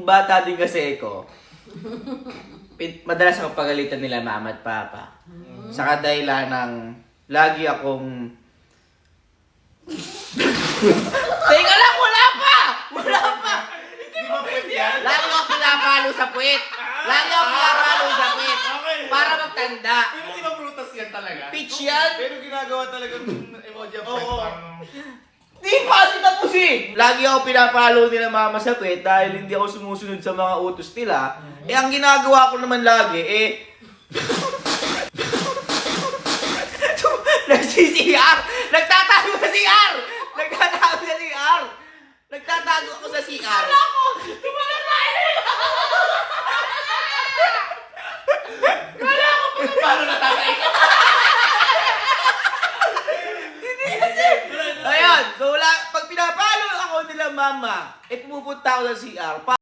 bata din kasi ako, madalas ako pagalitan nila mama at papa. Sa kadahilan ng lagi akong... Teka lang, wala pa! Wala pa! Di ba pwede yan? Lagi akong pinapalo sa puwit. Lagi akong pinapalo sa puwit. Okay. Para magtanda. Pero di ba prutas yan talaga? Peach yan. Pero ginagawa talaga ng emoji of Oo. parang... Di pa kasi tapos eh. Lagi ako pinapalo nila mama sa puwet dahil hindi ako sumusunod sa mga utos nila. Eh ang ginagawa ko naman lagi nagsisiyar! Nagtatago sa CR! Nagtatago sa CR! Nagtatago ako sa CR! Paano natatay ka? Ayun! So pag pinapalo ako nila mama, pumupunta ako sa CR.